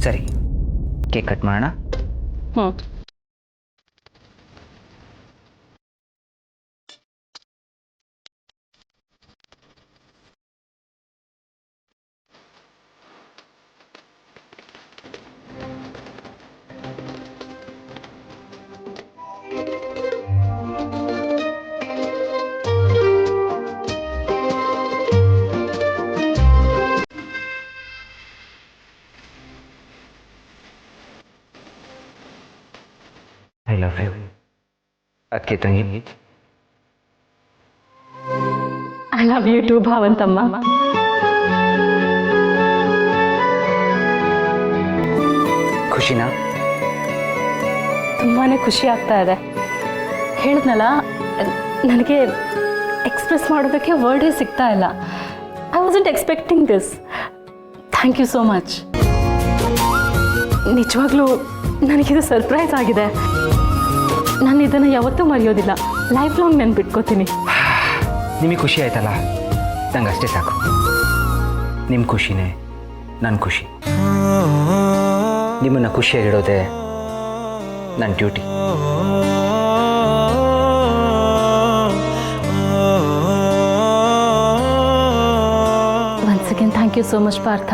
ಸರಿ, cake cut ಮಾಡೋಣ. I love you ಅಕ್ಕೆ ತಂಗಿ. ಐ ಲವ್ ಯು ಟು ಭಾವಂತಮ್ಮ. ಖುಷಿನಾ? ತುಂಬಾ ಖುಷಿ ಆಗ್ತಾ ಇದೆ. ಹೇಳಿದ್ನಲ್ಲ, ನನಗೆ ಎಕ್ಸ್ಪ್ರೆಸ್ ಮಾಡೋದಕ್ಕೆ ವರ್ಡೇ ಸಿಗ್ತಾ ಇಲ್ಲ. I wasn't expecting this. Thank you so much. ನಿಜವಾಗ್ಲೂ ನನಗಿದು ಸರ್ಪ್ರೈಸ್ ಆಗಿದೆ. ನಾನು ಇದನ್ನು ಯಾವತ್ತೂ ಮರೆಯೋದಿಲ್ಲ. ಲೈಫ್ ಲಾಂಗ್ ನಾನು ಬಿಟ್ಕೋತೀನಿ. ನಿಮಗೆ ಖುಷಿ ಆಯ್ತಲ್ಲ, ನಂಗೆ ಅಷ್ಟೇ ಸಾಕು. ನಿಮ್ಮ ಖುಷಿನೇ ನನ್ನ ಖುಷಿ. ನಿಮ್ಮನ್ನು ಖುಷಿಯಾಗಿಡೋದೆ ನನ್ನ duty. Once again thank you so much Partha.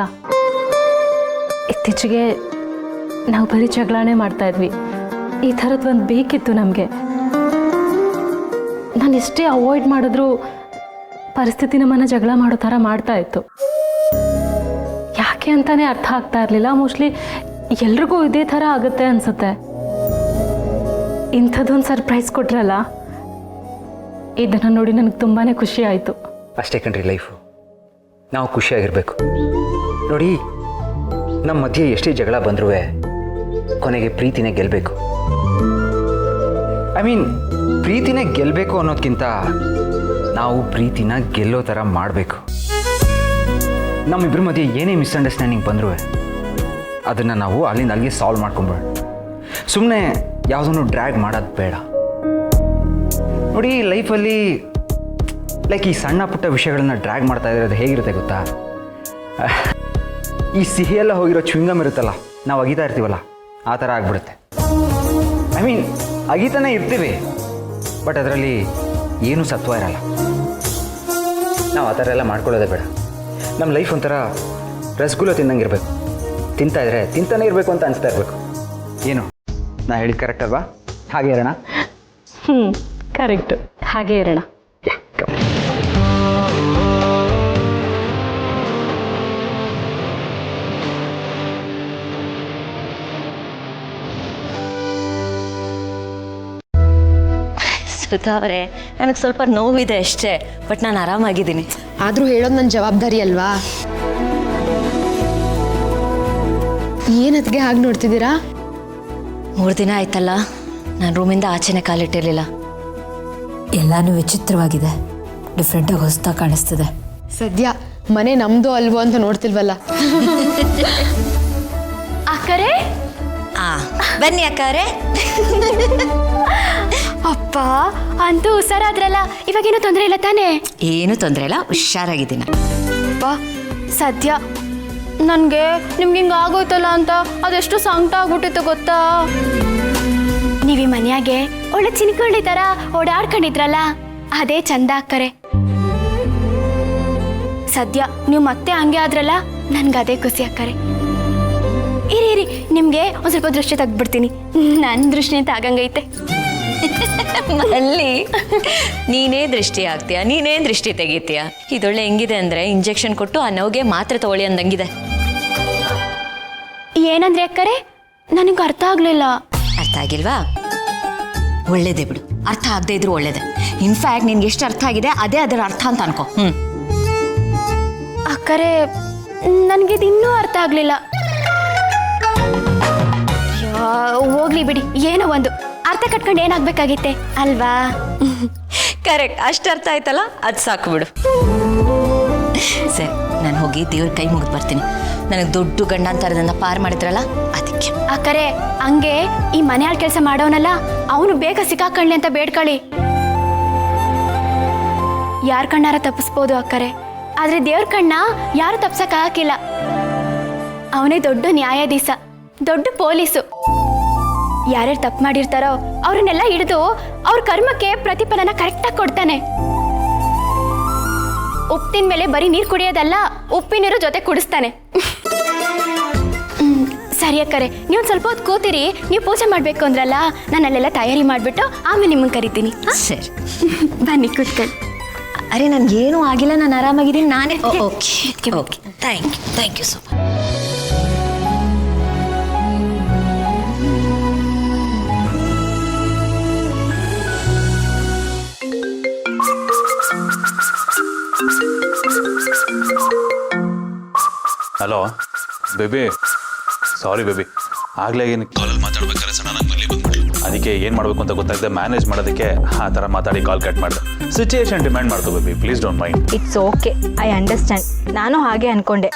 ಇತ್ತೀಚೆಗೆ ನಾವು ಬರೀ ಜಗಳಾನೇ ಮಾಡ್ತಾ ಇದ್ವಿ. ಈ ಥರದ್ದು ಒಂದು ಬೇಕಿತ್ತು ನಮಗೆ. ನಾನು ಎಷ್ಟೇ ಅವಾಯ್ಡ್ ಮಾಡಿದ್ರೂ ಪರಿಸ್ಥಿತಿ ನಮ್ಮನ್ನು ಜಗಳ ಮಾಡೋ ಥರ ಮಾಡ್ತಾ ಇತ್ತು. ಯಾಕೆ ಅಂತಾನೆ ಅರ್ಥ ಆಗ್ತಾ ಇರಲಿಲ್ಲ. ಮೋಸ್ಟ್ಲಿ ಎಲ್ರಿಗೂ ಇದೇ ಥರ ಆಗುತ್ತೆ ಅನಿಸುತ್ತೆ. ಇಂಥದ್ದೊಂದು ಸರ್ಪ್ರೈಸ್ ಕೊಟ್ರಲ್ಲ, ಇದನ್ನು ನೋಡಿ ನನಗೆ ತುಂಬಾ ಖುಷಿ ಆಯಿತು. ಅಷ್ಟೇ ಕಣ್ರಿ ಲೈಫು. ನಾವು ಖುಷಿಯಾಗಿರಬೇಕು. ನೋಡಿ, ನಮ್ಮ ಮಧ್ಯೆ ಎಷ್ಟೇ ಜಗಳ ಬಂದರೂ ಕೊನೆಗೆ ಪ್ರೀತಿನೇ ಗೆಲ್ಲಬೇಕು. ಐ ಮೀನ್, ಪ್ರೀತಿನೇ ಗೆಲ್ಲಬೇಕು ಅನ್ನೋದಕ್ಕಿಂತ ನಾವು ಪ್ರೀತಿನ ಗೆಲ್ಲೋ ಥರ ಮಾಡಬೇಕು. ನಮ್ಮಿಬ್ಬರ ಮಧ್ಯೆ ಏನೇ ಮಿಸ್ಅಂಡರ್ಸ್ಟ್ಯಾಂಡಿಂಗ್ ಬಂದರೂ ಅದನ್ನು ನಾವು ಅಲ್ಲಿಂದ ಅಲ್ಲಿಗೆ ಸಾಲ್ವ್ ಮಾಡ್ಕೊಂಬೇಡ. ಸುಮ್ಮನೆ ಯಾವುದನ್ನು ಡ್ರ್ಯಾಗ್ ಮಾಡೋದು ಬೇಡ. ನೋಡಿ, ಲೈಫಲ್ಲಿ ಲೈಕ್ ಈ ಸಣ್ಣ ಪುಟ್ಟ ವಿಷಯಗಳನ್ನ ಡ್ರ್ಯಾಗ್ ಮಾಡ್ತಾ ಇದ್ರೆ ಅದು ಹೇಗಿರುತ್ತೆ ಗೊತ್ತಾ? ಈ ಸಿಹಿಯೆಲ್ಲ ಹೋಗಿರೋ ಚ್ವಿಂಗಮ್ ಇರುತ್ತಲ್ಲ, ನಾವು ಅಗಿತಾ ಇರ್ತೀವಲ್ಲ, ಆ ಥರ ಆಗ್ಬಿಡುತ್ತೆ. ಐ ಮೀನ್, ಅಗಿತಾನೆ ಇರ್ತೀವಿ, ಬಟ್ ಅದರಲ್ಲಿ ಏನೂ ಸತ್ವ ಇರಲ್ಲ. ನಾವು ಆ ಥರ ಎಲ್ಲ ಮಾಡ್ಕೊಳ್ಳೋದೇ ಬೇಡ. ನಮ್ಮ ಲೈಫ್ ಒಂಥರ ರಸಗುಲ್ಲ ತಿಂದಂಗೆ ಇರಬೇಕು. ತಿಂತಾ ಇದ್ರೆ ತಿಂತಾನೆ ಇರಬೇಕು ಅಂತ ಅನಿಸ್ತಾ ಇರಬೇಕು. ಏನು ನಾ ಹೇಳಿದ ಕರೆಕ್ಟ್ ಅಲ್ವಾ? ಹಾಗೆ ಇರೋಣ. ಕರೆಕ್ಟು, ಹಾಗೆ ಇರೋಣ. ಸುಧಾ ಅವರೇ, ನನಗೆ ಸ್ವಲ್ಪ ನೋವಿದೆ ಅಷ್ಟೇ, ಬಟ್ ನಾನು ಆರಾಮಾಗಿದ್ದೀನಿ. ಆದರೂ ಹೇಳೋದು ನನ್ನ ಜವಾಬ್ದಾರಿ ಅಲ್ವಾ? ಏನತ್ಗೆ ಹಾಗೆ ನೋಡ್ತಿದ್ದೀರಾ? 3 ದಿನ ಆಯ್ತಲ್ಲ, ನಾನು ರೂಮಿಂದ ಆಚೆನೆ ಕಾಲಿಟ್ಟಿರಲಿಲ್ಲ. ಎಲ್ಲಾನು ವಿಚಿತ್ರವಾಗಿದೆ, ಡಿಫ್ರೆಂಟಾಗಿ ಹೊಸದಾಗಿ ಕಾಣಿಸ್ತಿದೆ. ಸದ್ಯ ಮನೆ ನಮ್ದು ಅಲ್ವೋ ಅಂತ ನೋಡ್ತಿಲ್ವಲ್ಲ. ಅಕ್ಕರೆ, ಬನ್ನಿ ಅಕ್ಕಾರೆ. ಅಪ್ಪ ಅಂತೂ ಹುಷಾರಾದ್ರಲ್ಲ, ಇವಾಗೇನು ತೊಂದರೆ ಇಲ್ಲ ತಾನೇ? ಏನು ತೊಂದರೆ ಇಲ್ಲ, ಹುಷಾರಾಗಿದ್ದೀನಿ. ಅಪ್ಪ ಸದ್ಯ ನನಗೆ ನಿಮ್ಗೆ ಹಿಂಗೆ ಆಗೋಯ್ತಲ್ಲ ಅಂತ ಅದೆಷ್ಟು ಸಂಕಟ ಆಗ್ಬಿಟ್ಟಿತ್ತು ಗೊತ್ತಾ? ನೀವು ಈ ಮನೆಯಾಗೆ ಒಳ್ಳೆ ಚಿನ್ಕಳ್ಳಿ ಥರ ಓಡಾಡ್ಕೊಂಡಿದ್ರಲ್ಲ, ಅದೇ ಚಂದ ಅಕ್ಕರೆ. ಸದ್ಯ ನೀವು ಮತ್ತೆ ಹಂಗೆ ಆದ್ರಲ್ಲ, ನನ್ಗೆ ಅದೇ ಖುಷಿ ಅಕ್ಕರೆ. ಇರಿ ನಿಮಗೆ ಒಂದು ಸ್ವಲ್ಪ ದೃಷ್ಟಿ ತೆಗ್ದ್ಬಿಡ್ತೀನಿ. ನನ್ನ ದೃಷ್ಟಿ ಅಂತ ಆಗಂಗೈತೆ. ಅಲ್ಲಿ ನೀನೇ ದೃಷ್ಟಿ ಆಗ್ತೀಯ, ನೀನೇ ದೃಷ್ಟಿ ತೆಗಿತೀಯ. ಇದೊಳ್ಳೆ ಹೆಂಗಿದೆ ಅಂದರೆ, ಇಂಜೆಕ್ಷನ್ ಕೊಟ್ಟು ಆ ನೋವಿಗೆ ಮಾತ್ರೆ ತಗೊಳ್ಳಿ ಅಂದಂಗಿದೆ. ಏನಂದ್ರೆ ಅಕ್ಕರೆ? ನನಗೆ ಅರ್ಥ ಆಗಲಿಲ್ಲ. ಅರ್ಥ ಆಗಿಲ್ವಾ? ಒಳ್ಳೇದೇ ಬಿಡು, ಅರ್ಥ ಆಗದೆ ಇದ್ರು ಒಳ್ಳೇದೇ. ಇನ್ಫ್ಯಾಕ್ಟ್ ನಿನ್ಗೆ ಎಷ್ಟು ಅರ್ಥ ಆಗಿದೆ ಅದೇ ಅದರ ಅರ್ಥ ಅಂತ ಅನ್ಕೋ. ಅಕ್ಕರೆ, ನನಗಿದು ಇನ್ನೂ ಅರ್ಥ ಆಗಲಿಲ್ಲ. ಹೋಗ್ಲಿ ಬಿಡಿ, ಏನೋ ಒಂದು ಅರ್ಥ ಕಟ್ಕೊಂಡು ಏನಾಗಬೇಕಾಗಿತ್ತೆ ಅಲ್ವಾ? ಕರೆಕ್ಟ್, ಅಷ್ಟು ಅರ್ಥ ಆಯ್ತಲ್ಲ, ಅದು ಸಾಕು ಬಿಡು. ಸರಿ, ನಾನು ಹೋಗಿ ದೇವ್ರ ಕೈ ಮುಗಿದು ಬರ್ತೀನಿ. ನನಗೆ ದೊಡ್ಡ ಗಂಡಾಂತರದಿಂದ ಪಾರು ಮಾಡಿದ್ರಲ್ಲ, ಅದಕ್ಕೆ. ಅಕ್ಕರೆ, ಹಂಗೆ ಈ ಮನೆಯಾಳ ಕೆಲಸ ಮಾಡೋನಲ್ಲ, ಅವನು ಬೇಗ ಸಿಕ್ಕಾಕೊಳ್ಳಿ ಅಂತ ಬೇಡ್ಕೊಳ್ಳಿ. ಯಾರ ಕಣ್ಣಾರ ತಪ್ಪಿಸ್ಬೋದು ಅಕ್ಕರೆ, ಆದ್ರೆ ದೇವ್ರ ಕಣ್ಣ ಯಾರು ತಪ್ಸಕ್ ಹಾಕಿಲ್ಲ. ಅವನೇ ದೊಡ್ಡ ನ್ಯಾಯಾಧೀಶ, ದೊಡ್ಡ ಪೊಲೀಸು. ಯಾರ್ಯಾರು ತಪ್ಪು ಮಾಡಿರ್ತಾರೋ ಅವ್ರನ್ನೆಲ್ಲ ಹಿಡಿದು ಅವ್ರ ಕರ್ಮಕ್ಕೆ ಪ್ರತಿಫಲನ ಕರೆಕ್ಟಾಗಿ ಕೊಡ್ತಾನೆ. ಉಪ್ಪಿನ ಮೇಲೆ ಬರೀ ನೀರು ಕುಡಿಯೋದಲ್ಲ, ಉಪ್ಪಿನ ನೀರು ಜೊತೆ ಕುಡಿಸ್ತಾನೆ. ಸರಿ ಅಕ್ಕರೆ, ನೀವು ಸ್ವಲ್ಪ ಹೊತ್ತು ಕೂತಿರಿ. ನೀವು ಪೂಜೆ ಮಾಡಬೇಕು ಅಂದ್ರಲ್ಲ, ನಾನು ಅಲ್ಲೆಲ್ಲ ತಯಾರಿ ಮಾಡಿಬಿಟ್ಟು ಆಮೇಲೆ ನಿಮ್ಮನ್ನು ಕರಿತೀನಿ. ಸರಿ ಬನ್ನಿ ಕೂತ್ಕೊಳ್ಳಿ. ಅರೆ ನನ್ಗೇನು ಆಗಿಲ್ಲ, ನಾನು ಆರಾಮಾಗಿದ್ದೀನಿ. ನಾನೇ okay okay, thank you so much. Hello baby, sorry baby, ಆಗಲೇ ಏನು ಕಾಲಲ್ಲಿ ಮಾತಾಡ್ಬೇಕಾದ್ರೆ ಸಡನ್ನಾಗಿ ಮಲ್ಲಿ ಬಂದ್ಬಿಟ್ಲು. ಅದಕ್ಕೆ ಏನು ಮಾಡಬೇಕು ಅಂತ ಗೊತ್ತಾಗದೆ ಮ್ಯಾನೇಜ್ ಮಾಡೋದಕ್ಕೆ ಆ ಥರ ಮಾತಾಡಿ ಕಾಲ್ ಕಟ್ ಮಾಡಿದೆ. ಸಿಚುಯೇಷನ್ ಡಿಮ್ಯಾಂಡ್ ಮಾಡ್ತು baby, please don't mind. It's okay, I understand. ನಾನು ಹಾಗೆ ಅನ್ಕೊಂಡೆ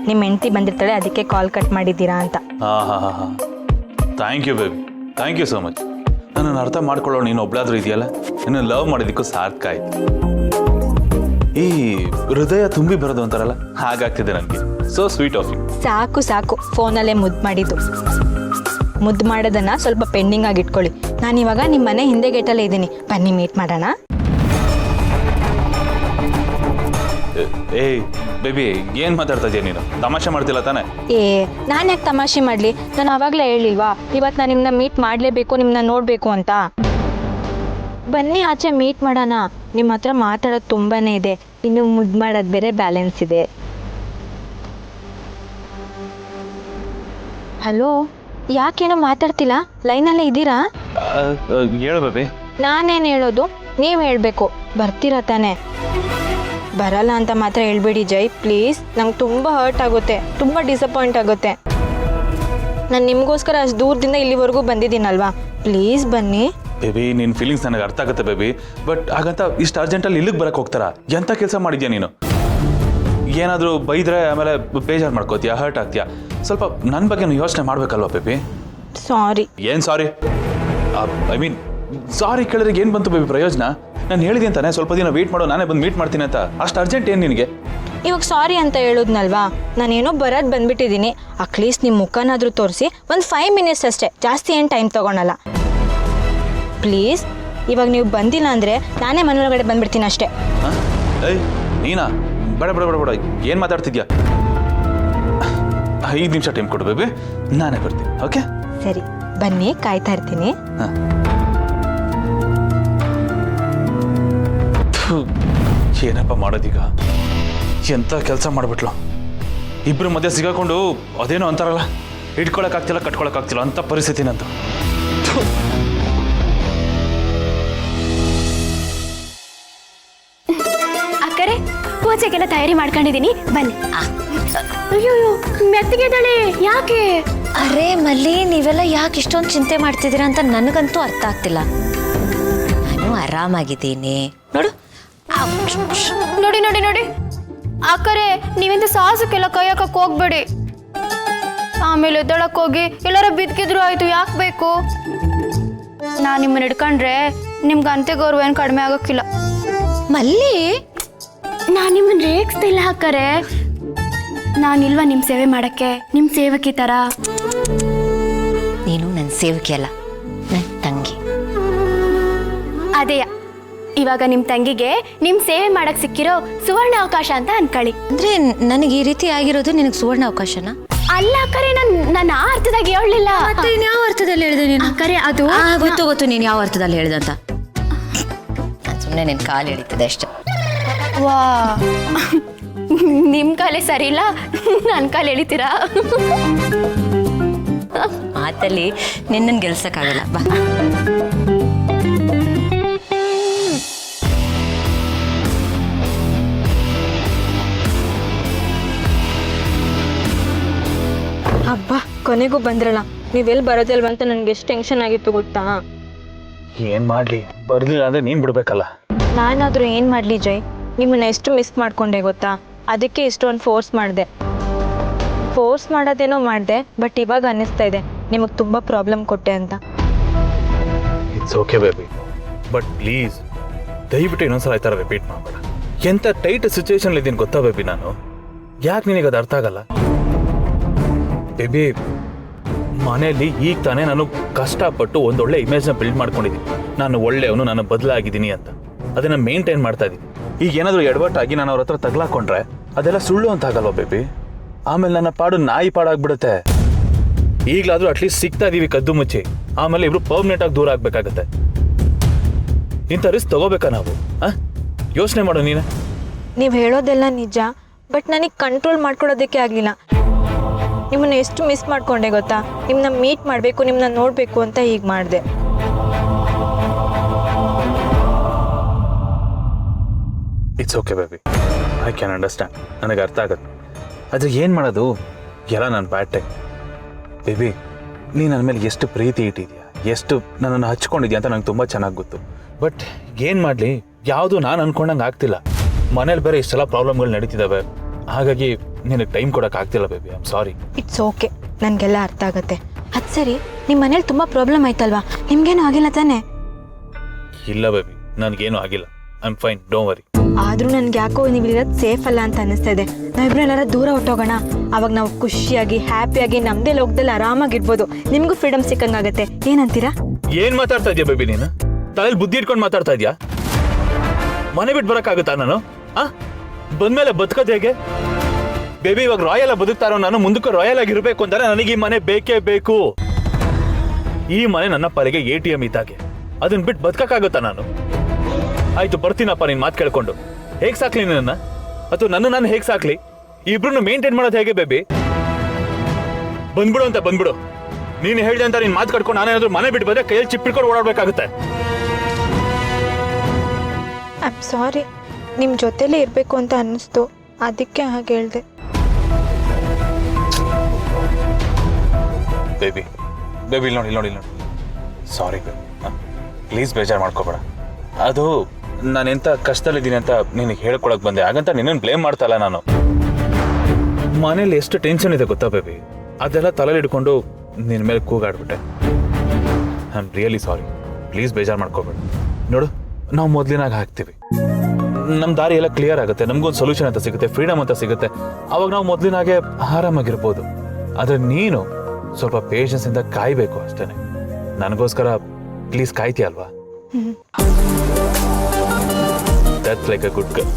ನಿಮ್ಮ ಹೆಂಡತಿ ಬಂದಿರ್ತಾಳೆ, ಅದಕ್ಕೆ ಕಾಲ್ ಕಟ್ ಮಾಡಿದ್ದೀರಾ ಅಂತ. ಹಾಂ thank you baby, thank you so much. ನನ್ನನ್ನು ಅರ್ಥ ಮಾಡ್ಕೊಳ್ಳೋ ನೀನು ಒಬ್ಳಾದ್ರೂ ಇದೆಯಲ್ಲ, ನಿನ್ನ ಲವ್ ಮಾಡಿದ್ದಕ್ಕೂ ಸಾರ್ಥಕ ಆಯ್ತು. ಈ ಹೃದಯ ತುಂಬಿ ಬರೋದು ಅಂತಾರಲ್ಲ, ಹಾಗಾಗ್ತಿದೆ ನನಗೆ. So sweet of you. ಸಾಕು ಫೋನಲ್ಲೇ ಮುದ್ದು ಮಾಡಿದ್ದು. ಮುದ್ದು ಮಾಡೋದನ್ನ ಸ್ವಲ್ಪ ಪೆಂಡಿಂಗ್ ಆಗಿ ಇಟ್ಕೊಳ್ಳಿ. ನಾನು ಇವಾಗ ನಿಮ್ಮ ಮನೆ ಹಿಂದೆ ಗೇಟಲ್ಲೇ ಇದ್ದೀನಿ, ಬನ್ನಿ ಮೀಟ್ ಮಾಡೋಣ. ಏಯ್ ಬೇಬಿ, ಏನು ಮಾತಾಡ್ತಾ ಇದೀಯ ನೀನು? ತಮಾಷೆ ಮಾಡ್ತಿಲ್ಲ ತಾನೆ? ನಾನು ಯಾಕೆ ತಮಾಷೆ ಮಾಡಲಿ? ನಾನು ಆವಾಗಲೇ ಹೇಳಿಲ್ವಾ ಇವತ್ತು ನಾನು ನಿಮ್ಮನ್ನ ಮೀಟ್ ಮಾಡಲೇಬೇಕು, ನಿಮ್ಮನ್ನ ನೋಡಬೇಕು ಅಂತ. ಬನ್ನಿ ಆಚೆ ಮೀಟ್ ಮಾಡೋಣ. ನಿಮ್ಮ ಹತ್ರ ಮಾತಾಡೋದು ತುಂಬಾ ಇದೆ, ಇನ್ನು ಮುದ್ದು ಮಾಡೋದು ಬೇರೆ ಬ್ಯಾಲೆನ್ಸ್ ಇದೆ. ಹಲೋ, ಯಾಕೇನೋ ಮಾತಾಡ್ತಿಲ್ಲ? ಲೈನಲ್ಲೇ ಇದ್ದೀರಾ? ಹೇಳು ಬೇಬಿ. ನಾನೇನು ಹೇಳೋದು, ನೀವು ಹೇಳಬೇಕು. ಬರ್ತೀರಾ ತಾನೆ? ಬರಲ್ಲ ಅಂತ ಮಾತ್ರ ಹೇಳ್ಬೇಡಿ ಜೈ, ಪ್ಲೀಸ್. ನಂಗೆ ತುಂಬ ಹರ್ಟ್ ಆಗುತ್ತೆ, ತುಂಬ ಡಿಸಪಾಯಿಂಟ್ ಆಗುತ್ತೆ. ನಾನು ನಿಮಗೋಸ್ಕರ ಅಷ್ಟು ದೂರದಿಂದ ಇಲ್ಲಿವರೆಗೂ ಬಂದಿದ್ದೀನಲ್ವಾ, ಪ್ಲೀಸ್ ಬನ್ನಿ. ಬೇಬಿ, ನಿನ್ನ ಫೀಲಿಂಗ್ಸ್ ನನಗೆ ಅರ್ಥ ಆಗುತ್ತೆ ಬೇಬಿ, ಬಟ್ ಹಾಗಂತ ಇಷ್ಟು ಅರ್ಜೆಂಟಲ್ಲಿ ಇಲ್ಲಿಗೆ ಬರಕ್ಕೆ ಹೋಗ್ತಾರಾ? ಎಂಥ ಕೆಲಸ ಮಾಡಿದ್ಯಾ ನೀನು? ಏನಾದರೂ ಬೈದ್ರೆ ಆಮೇಲೆ ಬೇಜಾರು ಮಾಡ್ಕೋತೀಯಾ, ಹರ್ಟ್ ಆಗ್ತೀಯಾ? ಸ್ವಲ್ಪ ನನ್ನ ಬಗ್ಗೆ ಯೋಚನೆ ಮಾಡಬೇಕಲ್ವಾ ಬೇಬಿ? ಸಾರಿ. ಏನು ಸಾರಿ? ಐ ಮೀನ್ ಸಾರಿ ಕೇಳಿದ್ರೆ ಏನು ಬಂತು ಬೇಬಿ ಪ್ರಯೋಜನ? ನಾನು ಹೇಳಿದೆ ಅಂತಾನೆ ಸ್ವಲ್ಪ ದಿನ ವೆಯ್ಟ್ ಮಾಡೋ, ನಾನೇ ಬಂದು ಮೀಟ್ ಮಾಡ್ತೀನಿ ಅಂತ. ಅಷ್ಟು ಅರ್ಜೆಂಟ್ ಏನು ನಿನಗೆ? ಇವಾಗ ಸಾರಿ ಅಂತ ಹೇಳೋದ್ನಲ್ವಾ, ನಾನೇನೋ ಬರೋದು ಬಂದ್ಬಿಟ್ಟಿದ್ದೀನಿ. ಅಟ್ಲೀಸ್ಟ್ ನಿಮ್ಮ ಮುಖನಾದರೂ ತೋರಿಸಿ ಒಂದು 5 ಮಿನಿಟ್ಸ್ ಅಷ್ಟೇ, ಜಾಸ್ತಿ ಏನು ಟೈಮ್ ತೊಗೊಳಲ್ಲ. ಪ್ಲೀಸ್, ಇವಾಗ ನೀವು ಬಂದಿಲ್ಲ ಅಂದರೆ ನಾನೇ ಮನೆಯೊಳಗಡೆ ಬಂದ್ಬಿಡ್ತೀನಿ ಅಷ್ಟೇ. ಏಯ್ ನೀನಾ? ಬೇಡ ಬೇಡ ಬೇಡ ಬೇಡ, ಏನು ಮಾತಾಡ್ತಿದ್ಯಾ? 5 ನಿಮಿಷ ಟೈಮ್ ಕೊಡು ಬೇಬಿ, ನಾನೇ ಬರ್ತೀನಿ. ಓಕೆ ಸರಿ, ಬನ್ನಿ, ಕಾಯ್ತಾ ಇರ್ತೀನಿ. ಹಾಂ. ಏನಪ್ಪ ಮಾಡೋದೀಗ? ಎಂಥ ಕೆಲಸ ಮಾಡಿಬಿಟ್ಲು. ಇಬ್ಬರು ಮಧ್ಯೆ ಸಿಗಾಕೊಂಡು ಅದೇನೋ ಅಂತಾರಲ್ಲ, ಇಟ್ಕೊಳಕ್ಕಾಗ್ತಿಲ್ಲ ಕಟ್ಕೊಳಕ್ಕಾಗ್ತಿಲ್ಲ ಅಂತ ಪರಿಸ್ಥಿತಿ ನಂದು. ಅಕ್ಕರೆ, ಪೂಜೆಗೆಲ್ಲ ತಯಾರಿ ಮಾಡ್ಕೊಂಡಿದ್ದೀನಿ, ಬನ್ನಿ. ಅಯ್ಯೋ, ಮೆತ್ತಗಿದ್ದಾಳೆ, ಯಾಕೆ? ಅರೆ ಮಲ್ಲಿ, ನೀವೆಲ್ಲ ಯಾಕೆ ಇಷ್ಟೊಂದು ಚಿಂತೆ ಮಾಡ್ತಿದ್ದೀರಾ ಅಂತ ನನಗಂತೂ ಅರ್ಥ ಆಗ್ತಿಲ್ಲ. ನಾನು ಆರಾಮಾಗಿದ್ದೀನಿ ನೋಡು. ನೋಡಿ ನೋಡಿ ನೋಡಿ ಅಕ್ಕರೆ, ನೀವಿಂದ ಸಾಹಸಕ್ಕೆಲ್ಲ ಕೈ ಹಾಕಕ್ ಹೋಗ್ಬೇಡಿ. ಆಮೇಲೆ ಎದ್ದಳಕ್ ಹೋಗಿ ಎಲ್ಲಾರ ಬಿದ್ಕಿದ್ರು ಆಯ್ತು, ಯಾಕೆ ಬೇಕು? ನಾನು ನಿಮ್ಮನ್ನ ಹಿಡ್ಕೊಂಡ್ರೆ ನಿಮ್ಗೆ ಅಂತೆ ಗೌರವ ಏನು ಕಡಿಮೆ ಆಗೋಕ್ಕಿಲ್ಲ. ಮಲ್ಲಿ, ನಾನು ನಿಮ್ಮನ್ನ ರೇಗಿಸ್ತಿಲ್ಲ ಅಕ್ಕರೆ. ನಾನಿಲ್ವಾ ನಿಮ್ಮ ಸೇವೆ ಮಾಡಕ್ಕೆ, ನಿಮ್ಮ ಸೇವಕಿ ಥರ. ನೀನು ನನ್ನ ಸೇವಕಿ ಅಲ್ಲ, ನನ್ನ ತಂಗಿ. ಅದೇ, ಇವಾಗ ನಿಮ್ಮ ತಂಗಿಗೆ ನಿಮ್ಮ ಸೇವೆ ಮಾಡಕ್ ಸಿಕ್ಕಿರೋ ಸುವರ್ಣ ಅವಕಾಶ ಅಂತ ಅನ್ಕೊಳ್ಳಿ. ಅಂದ್ರೆ ನನಗೆ ಈ ರೀತಿ ಆಗಿರೋದು ನಿನಗೆ ಸುವರ್ಣ ಅವಕಾಶನ? ಅಲ್ಲ ಅಕ್ಕರೆ, ನಾನು ಆ ಅರ್ಥದಾಗ ಹೇಳಲಿಲ್ಲ. ಯಾವ ಅರ್ಥದಲ್ಲಿ ಹೇಳಿದೆ ನೀನು? ಅಕ್ಕರೆ, ಅದು ಗೊತ್ತು ನೀನು ಯಾವ ಅರ್ಥದಲ್ಲಿ ಹೇಳಿದಂತ. ನಾನು ಸುಮ್ಮನೆ ನಿನ್ನ ಕಾಲು ಹಿಡಿತಿದೆ ಅಷ್ಟೇ. ವಾ, ನಿಮ್ಮ ಕಾಲೇ ಸರಿ ಇಲ್ಲ, ನನ್ನ ಕಾಲು ಎಳಿತೀರಾ? ಮಾತಲ್ಲಿ ನಿನ್ನನ್ನು ಗೆಲ್ಸಕ್ಕಾಗಲ್ಲ, ಬಾ. ಹಬ್ಬ, ಕೊನೆಗೂ ಬಂದ್ರಲ್ಲ. ನೀವೆಲ್ಲಿ ಬರೋದಲ್ವ ಅಂತ ನನಗೆ ಎಷ್ಟು ಟೆನ್ಷನ್ ಆಗಿತ್ತು ಗೊತ್ತಾ? ಏನು ಮಾಡಲಿ, ಬರಲಿಲ್ಲ ಅಂದರೆ ನೀನು ಬಿಡಬೇಕಲ್ಲ. ನಾನಾದರೂ ಏನು ಮಾಡಲಿ ಜೈ? ನಿಮ್ಮನ್ನ ಎಷ್ಟು ಮಿಸ್ ಮಾಡ್ಕೊಂಡೆ ಗೊತ್ತಾ? ಅದಕ್ಕೆ ಇಷ್ಟೊಂದು ಫೋರ್ಸ್ ಮಾಡೋದೇನೋ ಮಾಡಿದೆ, ಬಟ್ ಇವಾಗ ಅನ್ನಿಸ್ತಾ ಇದೆ ನಿಮಗೆ ತುಂಬ ಪ್ರಾಬ್ಲಮ್ ಕೊಟ್ಟೆ ಅಂತ. It's okay baby, but please ದಯವಿಟ್ಟು ಇನ್ನೊಂದ್ಸಲ ಈ ಥರ ರಿಪೀಟ್ ಮಾಡಬೇಡ. ಎಂಥ ಟೈಟ್ ಸಿಚುವೇಶನ್ ಇದ್ದೀನಿ ಗೊತ್ತಾ ಬೇಬಿ ನಾನು? ಯಾಕೆ ನಿನಗೆ ಅದು ಅರ್ಥ ಆಗಲ್ಲ? ಬೇಬಿ ಮನೆಯಲ್ಲಿ ಈಗ ತಾನೇ ನಾನು ಕಷ್ಟಪಟ್ಟು ಒಂದೊಳ್ಳೆ ಇಮೇಜ್ನ ಬಿಲ್ಡ್ ಮಾಡ್ಕೊಂಡಿದ್ದೀನಿ. ನಾನು ಒಳ್ಳೆಯವನು, ನಾನು ಬದಲಾಗಿದ್ದೀನಿ ಅಂತ ಅದನ್ನ ಮೇಂಟೈನ್ ಮಾಡ್ತಾ ಇದ್ದೀನಿ. ಈಗ ಏನಾದರೂ ಎಡವಟ್ಟಾಗಿ ನಾನು ಅವ್ರ ಹತ್ರ ತಗ್ಲಾಕೊಂಡ್ರೆ ಅದೆಲ್ಲ ಸುಳ್ಳು ಅಂತ ಆಗಲ್ವಾ ಬೇಬಿ? ಆಮೇಲೆ ನನ್ನ ಪಾಡು ನಾಯಿ ಪಾಡಾಗ್ಬಿಡುತ್ತೆ. ಈಗಲಾದ್ರೂ ಅಟ್ಲೀಸ್ಟ್ ಸಿಗ್ತಾ ಇದೀವಿ ಕದ್ದು ಮುಚ್ಚಿ, ಆಮೇಲೆ ಇಬ್ರು ಪರ್ಮನೆಂಟ್ ಆಗಿ ದೂರ ಆಗ್ಬೇಕಾಗತ್ತೆ. ಇಂಥ ರಿಸ್ಕ್ ತಗೋಬೇಕಾ ನಾವು? ಯೋಚನೆ ಮಾಡು ನೀನು. ನೀವು ಹೇಳೋದೆಲ್ಲ ನಿಜ, ಬಟ್ ನನಗೆ ಕಂಟ್ರೋಲ್ ಮಾಡ್ಕೊಳ್ಳೋದಕ್ಕೆ ಆಗಲಿಲ್ಲ. ನಿಮ್ಮನ್ನ ಎಷ್ಟು ಮಿಸ್ ಮಾಡ್ಕೊಂಡೆ ಗೊತ್ತಾ? ನಿಮ್ಮನ್ನ ಮೀಟ್ ಮಾಡಬೇಕು, ನಿಮ್ಮನ್ನ ನೋಡಬೇಕು ಅಂತ ಹೀಗೆ ಮಾಡಿದೆ. It's okay baby, I can understand. ನನಗೆ ಅರ್ಥ ಆಗುತ್ತೆ. ಆದರೆ ಏನು ಮಾಡೋದು, ಎಲ್ಲ ನನ್ನ ಬ್ಯಾಡ್ ಟೈಮ್. ಬೇಬಿ, ನೀ ನನ್ನ ಮೇಲೆ ಎಷ್ಟು ಪ್ರೀತಿ ಇಟ್ಟಿದ್ಯಾ, ಎಷ್ಟು ನನ್ನನ್ನು ಹಚ್ಕೊಂಡಿದ್ಯಾ ಅಂತ ನಂಗೆ ತುಂಬ ಚೆನ್ನಾಗಿ ಗೊತ್ತು. ಬಟ್ ಏನು ಮಾಡಲಿ, ಯಾವುದು ನಾನು ಅನ್ಕೊಂಡಂಗೆ ಆಗ್ತಿಲ್ಲ. ಮನೇಲಿ ಬೇರೆ ಇಷ್ಟೆಲ್ಲ ಪ್ರಾಬ್ಲಮ್ಗಳು ನಡೀತಿದ್ದಾವೆ. ಹಾಗಾಗಿ ನಿನಗೆ ಟೈಮ್ ಕೊಡೋಕೆ ಆಗ್ತಿಲ್ಲ baby. I am sorry. It's okay, ನನಗೆಲ್ಲ ಅರ್ಥ ಆಗುತ್ತೆ. ಅದು ಸರಿ, ನಿಮ್ಮ ಮನೇಲಿ ತುಂಬ ಪ್ರಾಬ್ಲಮ್ ಆಯ್ತಲ್ವಾ? ನಿಮ್ಗೇನು ಆಗಿಲ್ಲ ತಾನೇ? ಇಲ್ಲ ಬೇಬಿ, ನನಗೇನು ಆಗಿಲ್ಲ. I am fine, don't worry. ಆದರೂ ನನಗೆ ಯಾಕೋ ನೀವು ಇರೋದು ಸೇಫ್ ಅಲ್ಲ ಅಂತ ಅನ್ನಿಸ್ತಾ ಇದೆ. ನಾವಿಬ್ರು ಎಲ್ಲಾರ ದೂರ ಹೊಟ್ಟೋಗೋಣ. ಅವಾಗ ನಾವು ಖುಷಿಯಾಗಿ ಹ್ಯಾಪಿಯಾಗಿ ನಮ್ಮದೇ ಲೋಕದಲ್ಲಿ ಆರಾಮಾಗಿರ್ಬೋದು. ನಿಮಗೂ ಫ್ರೀಡಮ್ ಸಿಕ್ಕಂಗಾಗತ್ತೆ. ಏನಂತೀರಾ? ಏನು ಮಾತಾಡ್ತಾ ಇದೆಯಾ ಬೇಬಿ ನೀನು? ತಲೆಯಲ್ಲಿ ಬುದ್ಧಿ ಇಟ್ಕೊಂಡು ಮಾತಾಡ್ತಾ ಇದೆಯಾ? ಮನೆ ಬಿಟ್ಟು ಬರೋಕ್ಕಾಗುತ್ತಾ ನಾನು? ಬಂದ್ಮೇಲೆ ಬದುಕೋದು ಹೇಗೆ ಬೇಬಿ? ಇವಾಗ ರಾಯಲ್ ಆಗಿ ಬದುಕ್ತಾರೋ ನಾನು, ಮುಂದಕ್ಕೆ ರಾಯಲ್ ಆಗಿರ್ಬೇಕು ಅಂದರೆ ನನಗೆ ಈ ಮನೆ ಬೇಕೇ ಬೇಕು. ಈ ಮನೆ ನನ್ನ ಪಾಲಿಗೆ ATM ಇದ್ದಾಗೆ. ಅದನ್ನ ಬಿಟ್ಟು ಬದುಕಕ್ಕಾಗುತ್ತಾ ನಾನು? ಆಯ್ತು, ಬರ್ತೀನಪ್ಪ ನಿನ್ ಮಾತು ಕೇಳ್ಕೊಂಡು. ಹೇಗೆ ಸಾಕ್ಲಿ ನನ್ನ, ಅಥವಾ ನಾನು ಹೇಗೆ ಸಾಕ್ಲಿ? ಇಬ್ರು ಮೇಂಟೈನ್ ಮಾಡೋದು ಹೇಗೆ ಬೇಬಿ? ಬಂದ್ಬಿಡು ಅಂತ ಬಂದ್ಬಿಡು. ನೀನು ಹೇಳಿದೆ ಅಂತ ನೀನ್ ಮಾತು ಕಟ್ಕೊಂಡು ನಾನೇನಾದ್ರೂ ಮನೆ ಬಿಟ್ಟು ಬಂದ್ರೆ ಕೈಯಲ್ಲಿ ಚಿಪ್ಪಿಡ್ಕೊಂಡು ಓಡಾಡ್ಬೇಕಾಗುತ್ತೆ. ಐ ಆಮ್ ಸಾರಿ, ನಿಮ್ಮ ಜೊತೆಲೇ ಇರಬೇಕು ಅಂತ ಅನ್ನಿಸ್ತು, ಅದಕ್ಕೆ ಹಾಗೆ ಹೇಳಿದೆ. ಬೇಬಿ ಬೇಬಿ ಇಲ್ಲಿ ನೋಡಿ ಸಾರಿ ಬೇಬಿ, ಪ್ಲೀಸ್ ಬೇಜಾರು ಮಾಡ್ಕೋಬೇಡ. ಅದು ನಾನೆಂಥ ಕಷ್ಟದಲ್ಲಿದ್ದೀನಿ ಅಂತ ನಿನಗೆ ಹೇಳ್ಕೊಳಕ್ ಬಂದೆ, ಹಾಗಂತ ನಿನ್ನನ್ನು ಬ್ಲೇಮ್ ಮಾಡ್ತಾ ಇಲ್ಲ ನಾನು. ಮನೇಲಿ ಎಷ್ಟು ಟೆನ್ಷನ್ ಇದೆ ಗೊತ್ತಾ ಬೇಬಿ? ಅದೆಲ್ಲ ತಲೆಯಲ್ಲಿ ಹಿಡ್ಕೊಂಡು ನಿನ್ನ ಮೇಲೆ ಕೂಗಾಡ್ಬಿಟ್ಟೆ. I am really sorry. Please ಬೇಜಾರು ಮಾಡ್ಕೋಬೇಡ. ನೋಡು, ನಾವು ಮೊದಲಿನಾಗ ಹಾಕ್ತೀವಿ, ನಮ್ಮ ದಾರಿ ಎಲ್ಲ ಕ್ಲಿಯರ್ ಆಗುತ್ತೆ, ನಮಗೊಂದು ಸೊಲ್ಯೂಷನ್ ಅಂತ ಸಿಗುತ್ತೆ, ಫ್ರೀಡಮ್ ಅಂತ ಸಿಗುತ್ತೆ. ಅವಾಗ ನಾವು ಮೊದಲಿನಾಗೆ ಆರಾಮಾಗಿರ್ಬೋದು. ಆದರೆ ನೀನು ಸ್ವಲ್ಪ ಪೇಷನ್ಸ್ ಇಂದ ಕಾಯ್ಬೇಕು ಅಷ್ಟೇ. ನನಗೋಸ್ಕರ ಪ್ಲೀಸ್ ಕಾಯ್ತೀಯ ಅಲ್ವಾ? That's like a good girl.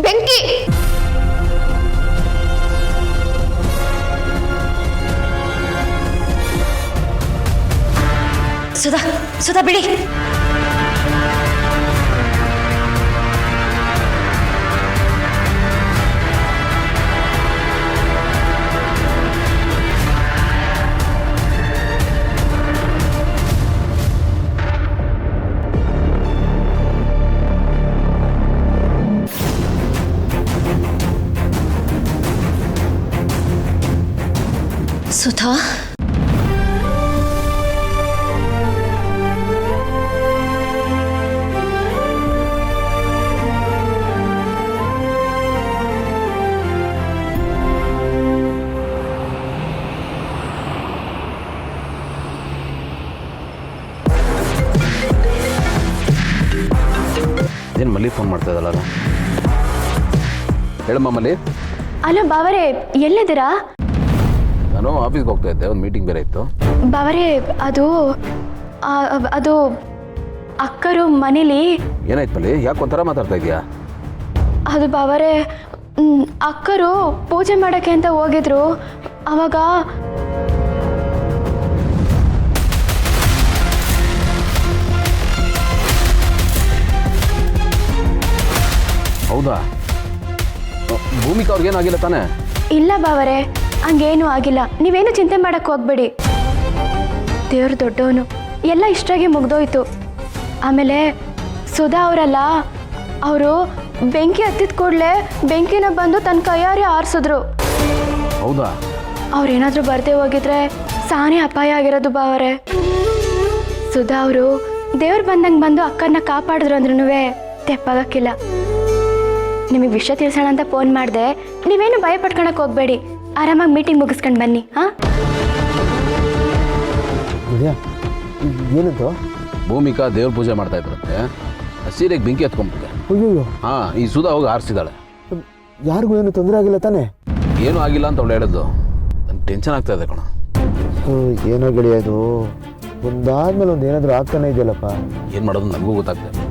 ಬೆಂಕಿ! ಸುಧಾ ಬಿಡಿ. ಸುಧಾ, ಏನು ಮಲ್ಲಿ ಫೋನ್ ಮಾಡ್ತಾ ಇದ್ದಲ್ಲ? ಹೇಳಮ್ಮ ಮಲ್ಲಿ. ಅಲೋ ಬಾವರೇ, ಎಲ್ಲಿದ್ದೀರಾ? ನಾನು ಆಫೀಸ್ಗೆ ಹೋಗ್ತಾ ಇದ್ದೆ, ಒಂದು ಮೀಟಿಂಗ್ ಬೇರೆ ಇತ್ತು. ಬಾವರೇ, ಅದು ಅಕ್ಕರು ಮನೇಲಿ. ಏನಾಯ್ತು ಮಲ್ಲಿ? ಯಾಕೆ ಒಂಥರ ಮಾತಾಡ್ತಾ ಇದೆಯಾ? ಅದು ಬಾವರೇ, ಅಕ್ಕರು ಪೂಜೆ ಮಾಡೋಕ್ಕೆ ಅಂತ ಹೋಗಿದ್ರು. ಅವಾಗ ಹೌದಾ? ಭೂಮಿಕಾ ಅವ್ರಿಗೇನಾಗಿಲ್ಲ ತಾನೇ? ಇಲ್ಲ ಬಾವರೇ, ಹಂಗೇನೂ ಆಗಿಲ್ಲ, ನೀವೇನು ಚಿಂತೆ ಮಾಡಕ್ಕೆ ಹೋಗ್ಬೇಡಿ. ದೇವ್ರು ದೊಡ್ಡವನು, ಎಲ್ಲ ಇಷ್ಟಾಗಿ ಮುಗ್ದೋಯ್ತು. ಆಮೇಲೆ ಸುಧಾ ಅವರಲ್ಲ, ಅವರು ಬೆಂಕಿ ಹತ್ತಿದ ಕೂಡಲೇ ಬೆಂಕಿನ ಬಂದು ತನ್ನ ಕೈಯಾರೆ ಆರಿಸಿದ್ರು. ಹೌದಾ? ಅವ್ರೇನಾದರೂ ಬರ್ದೇ ಹೋಗಿದ್ರೆ ಸಾನೇ ಅಪಾಯ ಆಗಿರೋದು ಬಾವರೆ. ಸುಧಾ ಅವರು ದೇವ್ರು ಬಂದಂಗೆ ಬಂದು ಅಕ್ಕನ್ನ ಕಾಪಾಡಿದ್ರು ಅಂದ್ರೂ ತೆಪ್ಪಾಗಕ್ಕಿಲ್ಲ. ನಿಮಗೆ ವಿಷಯ ತಿಳಿಸೋಣ ಅಂತ ಫೋನ್ ಮಾಡಿದೆ. ನೀವೇನು ಭಯ ಪಡ್ಕೊಳಕ್ಕೆ ಹೋಗ್ಬೇಡಿ, ಆರಾಮಾಗಿ ಮೀಟಿಂಗ್ ಮುಗಿಸ್ಕೊಂಡು ಬನ್ನಿ. ಹಾಂ, ಏನಂತ? ಭೂಮಿಕಾ ದೇವ್ರ ಪೂಜೆ ಮಾಡ್ತಾ ಇದ್ರಂತೆ, ಸೀರೆಗೆ ಬೆಂಕಿ ಹತ್ಕೊಂಡ್ಬಿಟ್ಟೆ. ಅಯ್ಯೋ, ಹಾಂ, ಈ ಸುಧಾ ಹೋಗಿ ಆರಿಸಿದಾಳೆ. ಯಾರಿಗೂ ಏನು ತೊಂದರೆ ಆಗಿಲ್ಲ ತಾನೇ? ಏನೂ ಆಗಿಲ್ಲ ಅಂತ ಅವಳು ಹೇಳಿದ್ದು. ನನಗೆ ಟೆನ್ಷನ್ ಆಗ್ತಾ ಇದೆ ಕಣ. ಏನೋ ಗೆಳೆಯ, ಇದು ಒಂದಾದ್ಮೇಲೆ ಒಂದು ಏನಾದರೂ ಆಗ್ತಾನೆ ಇದೆಯಲ್ಲಪ್ಪ. ಏನು ಮಾಡೋದು ನನಗೂ ಗೊತ್ತಾಗ್ತಾ ಇಲ್ಲ.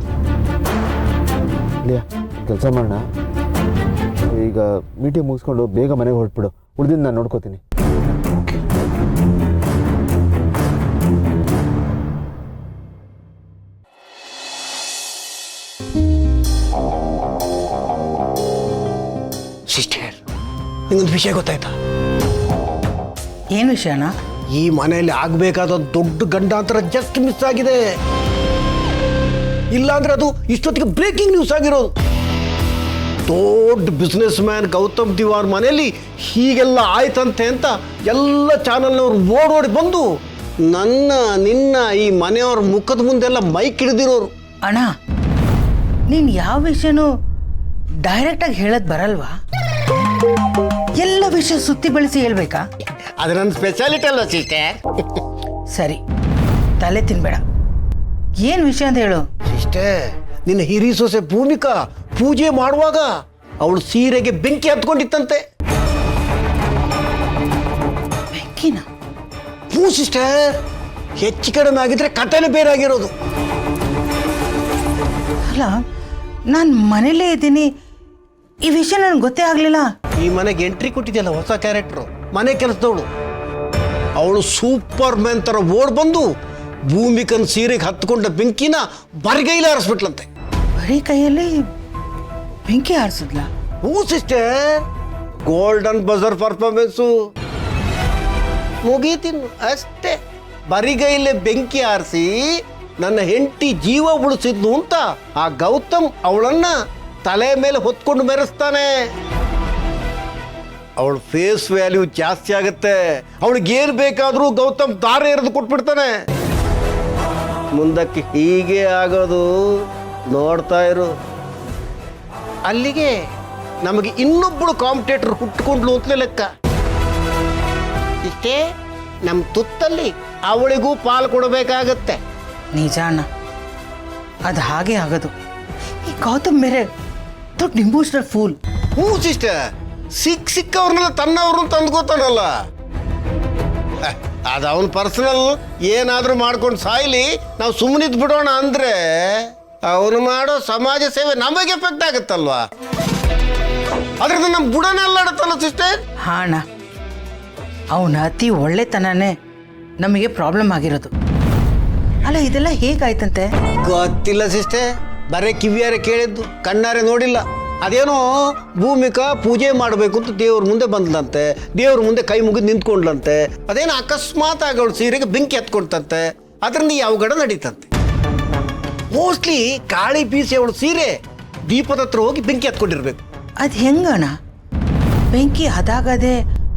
ಗೆಳೆಯ, ಕೆಲಸ ಮಾಡೋಣ, ಈಗ ಮೀಟಿಂಗ್ ಮುಗಿಸ್ಕೊಂಡು ಬೇಗ ಮನೆಗೆ ಹೊರಟ್ಬಿಡು. ಉಳಿದಿದ್ದು ನಾನು ನೋಡ್ಕೋತೀನಿ. ಸಿಸ್ಟರ್, ನಿಂಗೊಂದು ವಿಷಯ ಗೊತ್ತಾಯ್ತಾ? ಏನು ವಿಷಯನ? ಈ ಮನೆಯಲ್ಲಿ ಆಗಬೇಕಾದ ದೊಡ್ಡ ಗಂಡಾಂತರ ಜಸ್ಟ್ ಮಿಸ್ ಆಗಿದೆ. ಇಲ್ಲಾಂದ್ರೆ ಅದು ಇಷ್ಟೊತ್ತಿಗೆ ಬ್ರೇಕಿಂಗ್ ನ್ಯೂಸ್ ಆಗಿರೋದು. ದೊಡ್ಡ ಬಿಸ್ನೆಸ್ ಮ್ಯಾನ್ ಗೌತಮ್ ದಿವಾರ್ ಮನೆಯಲ್ಲಿ ಹೀಗೆಲ್ಲ ಆಯ್ತಂತೆ ಅಂತ ಎಲ್ಲ ಚಾನಲ್ನವ್ರು ಓಡೋಡಿ ಬಂದು ನಿನ್ನ ಈ ಮನೆಯವ್ರ ಮುಖದ ಮುಂದೆಲ್ಲ ಮೈಕ್ ಹಿಡಿದಿರೋರು. ಅಣ್ಣ, ನೀನು ಯಾವ ವಿಷಯನೂ ಡೈರೆಕ್ಟಾಗಿ ಹೇಳೋದು ಬರಲ್ವಾ? ಎಲ್ಲ ವಿಷಯ ಸುತ್ತಿ ಬೆಳೆಸಿ ಹೇಳ್ಬೇಕಾ? ಅದು ನನ್ನ ಸ್ಪೆಷಾಲಿಟಿ ಅಲ್ವಾ ಸಿಸ್ಟರ್? ಸರಿ, ತಲೆ ತಿನ್ಬೇಡ. ಏನು ವಿಷಯ ಅಂತ ಹೇಳು. ಸಿಸ್ಟರ್, ನಿನ್ನ ಹಿರಿ ಸೊಸೆ ಭೂಮಿಕಾ ಪೂಜೆ ಮಾಡುವಾಗ ಅವಳು ಸೀರೆಗೆ ಬೆಂಕಿ ಹತ್ಕೊಂಡಿತ್ತಂತೆ. ಬೆಂಕಿನ? ಹ್ಞೂ ಸಿಸ್ಟರ್, ಹೆಚ್ಚು ಕಡಿಮೆ ಆಗಿದ್ರೆ ಕಥೆನೇ ಬೇರೆ ಆಗಿರೋದು. ಅಲ್ಲ, ನಾನು ಮನೇಲೇ ಇದ್ದೀನಿ, ಈ ವಿಷಯ ನನಗೆ ಗೊತ್ತೇ ಆಗಲಿಲ್ಲ. ಈ ಮನೆಗೆ ಎಂಟ್ರಿ ಕೊಟ್ಟಿದೆಯಲ್ಲ ಹೊಸ ಕ್ಯಾರೆಕ್ಟ್ರು, ಮನೆ ಕೆಲಸದವಳು, ಅವಳು ಸೂಪರ್ ಮ್ಯಾನ್ ಥರ ಓಡ್ ಬಂದು ಭೂಮಿಕನ್ ಸೀರೆಗೆ ಹತ್ಕೊಂಡ ಬೆಂಕಿನ ಬರಿಗೈಲಿ ಆರಿಸ್ಬಿಟ್ಲಂತೆ. ಬರೀ ಕೈಯಲ್ಲಿ ಬೆಂಕಿ ಆರಿಸಿದ್ಲ? ಹ್ಞೂ ಸಿಸ್ಟರ್, ಗೋಲ್ಡನ್ ಬಜರ್ ಪರ್ಫಾರ್ಮೆನ್ಸು ಮುಗೀತಿನ್ನು ಅಷ್ಟೇ. ಬರಿಗೈಲೆ ಬೆಂಕಿ ಆರಿಸಿ ನನ್ನ ಹೆಂಡತಿ ಜೀವ ಉಳಿಸಿದ್ಲು ಅಂತ ಆ ಗೌತಮ್ ಅವಳನ್ನ ತಲೆ ಮೇಲೆ ಹೊತ್ಕೊಂಡು ಮೆರೆಸ್ತಾನೆ. ಅವಳ ಫೇಸ್ ವ್ಯಾಲ್ಯೂ ಜಾಸ್ತಿ ಆಗುತ್ತೆ. ಅವಳಿಗೇನು ಬೇಕಾದರೂ ಗೌತಮ್ ದಾರ ಎರೆದು ಕೊಟ್ಬಿಡ್ತಾನೆ. ಮುಂದಕ್ಕೆ ಹೀಗೆ ಆಗೋದು, ನೋಡ್ತಾ ಇರು. ಅಲ್ಲಿಗೆ ನಮಗೆ ಇನ್ನೊಬ್ಬಳು ಕಾಂಪಿಟೇಟರ್ ಹುಟ್ಕೊಂಡ್ಲು ಅಂತಲೇ ಲೆಕ್ಕ. ಇಷ್ಟೇ, ನಮ್ಮ ತುತ್ತಲ್ಲಿ ಅವಳಿಗೂ ಪಾಲು ಕೊಡಬೇಕಾಗತ್ತೆ. ನಿಜ ಅಣ್ಣ, ಅದು ಹಾಗೆ ಆಗೋದು. ಈ ಗೌತಮ್ ಬೇರೆ ದೊಡ್ಡ ಇಮೋಷನಲ್ ಫೂಲ್. ಹ್ಞೂ ಸಿಸ್ಟರ್, ಸಿಕ್ಕವ್ರನ್ನೆಲ್ಲ ತನ್ನವ್ರನ್ನ ತಂದ್ಕೋತಾನಲ್ಲ. ಅದು ಅವನ ಪರ್ಸನಲ್, ಏನಾದರೂ ಮಾಡ್ಕೊಂಡು ಸಾಯ್ಲಿ, ನಾವು ಸುಮ್ಮನಿದ್ ಬಿಡೋಣ ಅಂದರೆ ಅವನು ಮಾಡೋ ಸಮಾಜ ಸೇವೆ ನಮಗೆ ಎಫೆಕ್ಟ್ ಆಗುತ್ತಲ್ವಾ? ಅದರಿಂದ ನಮ್ಮ ಬುಡನೇ ಅಲ್ಲಾಡುತ್ತಲ್ಲ ಸಿಸ್ಟರ್. ಹಾ ಅಣ್ಣ, ಅವನ ಅತಿ ಒಳ್ಳೆತನನೇ ನಮಗೆ ಪ್ರಾಬ್ಲಮ್ ಆಗಿರೋದು. ಅಲ್ಲ, ಇದೆಲ್ಲ ಹೇಗಾಯ್ತಂತೆ? ಗೊತ್ತಿಲ್ಲ ಸಿಸ್ಟರ್, ಬರೀ ಕಿವಿಯಾರೆ ಕೇಳಿದ್ದು, ಕಣ್ಣಾರೆ ನೋಡಿಲ್ಲ. ಅದೇನೋ ಭೂಮಿಕಾ ಪೂಜೆ ಮಾಡಬೇಕು ಅಂತ ದೇವ್ರ ಮುಂದೆ ಬಂದ್ಲಂತೆ, ದೇವ್ರ ಮುಂದೆ ಕೈ ಮುಗಿದು ನಿಂತ್ಕೊಂಡ್ಲಂತೆ. ಅದೇನೋ ಅಕಸ್ಮಾತ್ ಆಗಿ ಅವಳು ಸೀರೆಗೆ ಬೆಂಕಿ ಹತ್ಕೊಳ್ತಂತೆ. ಅದರಿಂದ ಯಾವ ಗಡ ನಡೀತಂತೆ. ಮೋಸ್ಟ್ಲಿ ಗಾಳಿ ಬೀಸಿ ಅವಳು ಸೀರೆ ದೀಪದ ಹತ್ರ ಹೋಗಿ ಬೆಂಕಿ ಹತ್ಕೊಂಡಿರ್ಬೇಕು. ಅದು ಹೆಂಗಣ್ಣ ಬೆಂಕಿ ಅದಾಗದೆ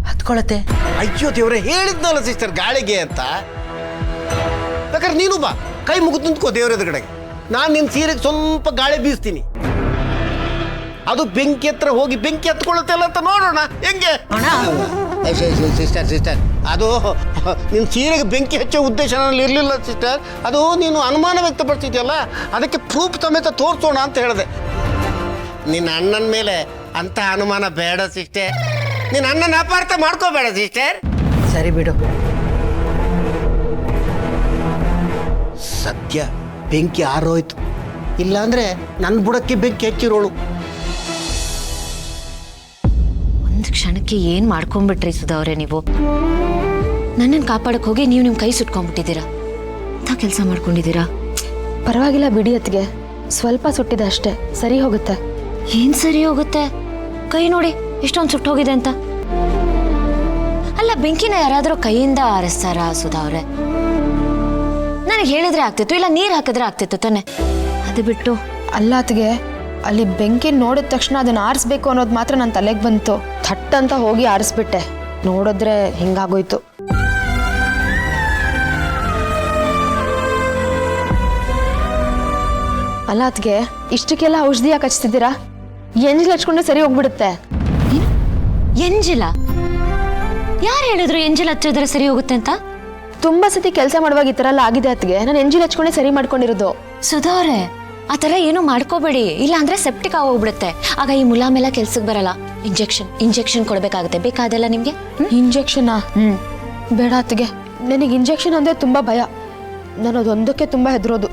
ಹತ್ಕೊಳತ್ತೆ? ಅಯ್ಯೋ ದೇವ್ರೆ, ಹೇಳಿದ್ನಲ್ಲ ಸಿಸ್ಟರ್ ಗಾಳಿಗೆ ಅಂತ. ಬೇಕಾದ್ರೆ ನೀನು ಬಾ, ಕೈ ಮುಗಿದು ನಿಂತ್ಕೋ ದೇವ್ರ ಎದುರುಗಡೆಗೆ. ನಾನು ನಿನ್ನ ಸೀರೆಗೆ ಸ್ವಲ್ಪ ಗಾಳಿ ಬೀಸ್ತೀನಿ, ಅದು ಬೆಂಕಿ ಹತ್ರ ಹೋಗಿ ಬೆಂಕಿ ಹತ್ಕೊಳ್ಳುತ್ತಲ್ಲ ಅಂತ ನೋಡೋಣ ಹೆಂಗೆ. ಸಿಸ್ಟರ್, ಅದು ನಿನ್ನ ಸೀರೆಗೆ ಬೆಂಕಿ ಹಚ್ಚೋ ಉದ್ದೇಶ ನನ್ನಲ್ಲಿ ಇರಲಿಲ್ಲ ಸಿಸ್ಟರ್. ಅದು ನೀನು ಅನುಮಾನ ವ್ಯಕ್ತಪಡಿಸಿದ್ಯಲ್ಲ, ಅದಕ್ಕೆ ಪ್ರೂಫ್ ಸಮೇತ ತೋರಿಸೋಣ ಅಂತ ಹೇಳಿದೆ. ನಿನ್ನ ಅಣ್ಣನ ಮೇಲೆ ಅಂತ ಅನುಮಾನ ಬೇಡ ಸಿಸ್ಟರ್. ನಿನ್ನ ಅಣ್ಣನ ಅಪಾರ್ಥ ಮಾಡ್ಕೋಬೇಡ ಸಿಸ್ಟರ್. ಸರಿ ಬಿಡು. ಸದ್ಯ ಬೆಂಕಿ ಆರೋಯ್ತು, ಇಲ್ಲಾಂದ್ರೆ ನನ್ನ ಬುಡಕ್ಕೆ ಬೆಂಕಿ ಹಚ್ಚಿರೋಳು. ಒಂದು ಕ್ಷಣಕ್ಕೆ ಏನು ಮಾಡ್ಕೊಂಡ್ಬಿಟ್ರಿ ಸುಧಾ ನೀವು? ನನ್ನನ್ನು ಕಾಪಾಡಕ್ಕೆ ಹೋಗಿ ನೀವು ನಿಮ್ಮ ಕೈ ಸುಟ್ಕೊಂಡ್ಬಿಟ್ಟಿದ್ದೀರಾ, ಎಂಥ ಕೆಲಸ ಮಾಡ್ಕೊಂಡಿದ್ದೀರಾ. ಪರವಾಗಿಲ್ಲ ಬಿಡಿ ಅತ್ತಿಗೆ, ಸ್ವಲ್ಪ ಸುಟ್ಟಿದೆ ಅಷ್ಟೇ, ಸರಿ ಹೋಗುತ್ತೆ. ಏನು ಸರಿ ಹೋಗುತ್ತೆ? ಕೈ ನೋಡಿ ಎಷ್ಟೊಂದು ಸುಟ್ಟೋಗಿದೆ ಅಂತ. ಬೆಂಕಿನ ಯಾರಾದರೂ ಕೈಯಿಂದ ಆರಿಸ್ತಾರ ಸುಧಾ ಅವ್ರೆ? ನನಗೆ ಹೇಳಿದ್ರೆ ಆಗ್ತಿತ್ತು, ಇಲ್ಲ ನೀರು ಹಾಕಿದ್ರೆ ಆಗ್ತಿತ್ತು ತಾನೆ. ಅದು ಬಿಟ್ಟು ಅಲ್ಲ ಅತ್ಗೆ, ಅಲ್ಲಿ ಬೆಂಕಿ ನೋಡಿದ ತಕ್ಷಣ ಅದನ್ನ ಆರಿಸ್ಬೇಕು ಅನ್ನೋದು ಮಾತ್ರ ನನ್ನ ತಲೆಗೆ ಬಂತು. ಥಟ್ ಅಂತ ಹೋಗಿ ಆರಿಸ್ಬಿಟ್ಟೆ. ನೋಡಿದ್ರೆ ಹಿಂಗಾಗೋಯ್ತು. ಅಲ್ಲ ಅತ್ಗೆ, ಇಷ್ಟಕ್ಕೆಲ್ಲ ಔಷಧಿ ಯಾಕೆ ಹಚ್ತಿದ್ದೀರಾ? ಎಂಜಿಲ್ ಹಚ್ಕೊಂಡ್ರೆ ಸರಿ ಹೋಗ್ಬಿಡುತ್ತೆ. ಎಂಜಿಲ? ಯಾರು ಹೇಳಿದ್ರು ಎಂಜಿಲ್ ಹಚ್ಚಿದ್ರೆ ಸರಿ ಹೋಗುತ್ತೆ ಅಂತ? ತುಂಬಾ ಸತಿ ಕೆಲಸ ಮಾಡುವಾಗ ಈ ಥರ ಎಲ್ಲ ಆಗಿದೆ ಅತ್ಗೆ. ನಾನು ಎಂಜಿಲ್ ಹಚ್ಕೊಂಡೆ ಸರಿ ಮಾಡ್ಕೊಂಡಿರೋದು. ಸುಧಾ ಅವ್ರೆ, ಆ ಥರ ಏನು ಮಾಡ್ಕೋಬೇಡಿ, ಇಲ್ಲ ಅಂದ್ರೆ ಸೆಪ್ಟಿಕ್ ಆಗೋಗ್ಬಿಡುತ್ತೆ. ಆಗ ಈ ಮುಲಾಮೆಲ್ಲ ಕೆಲ್ಸಕ್ಕೆ ಬರಲ್ಲ. ಇಂಜೆಕ್ಷನ್ ಕೊಡಬೇಕಾಗುತ್ತೆ. ಬೇಕಾದಲ್ಲ ನಿಮಗೆ? ಇಂಜೆಕ್ಷನಾ? ಬೇಡ ಅತ್ಗೆ, ನನಗೆ ಇಂಜೆಕ್ಷನ್ ಅಂದರೆ ತುಂಬ ಭಯ. ನಾನು ಅದೊಂದಕ್ಕೆ ತುಂಬ ಹೆದರೋದು.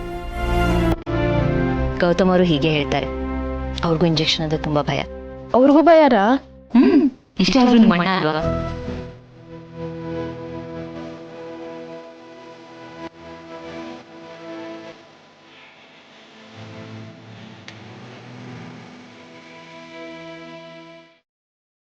ಗೌತಮ್ ಅವರು ಹೀಗೆ ಹೇಳ್ತಾರೆ, ಅವ್ರಿಗೂ ಇಂಜೆಕ್ಷನ್ ಅಂದ್ರೆ ತುಂಬಾ ಭಯ. ಅವ್ರಿಗೂ ಭಯರಾ? ಇಷ್ಟ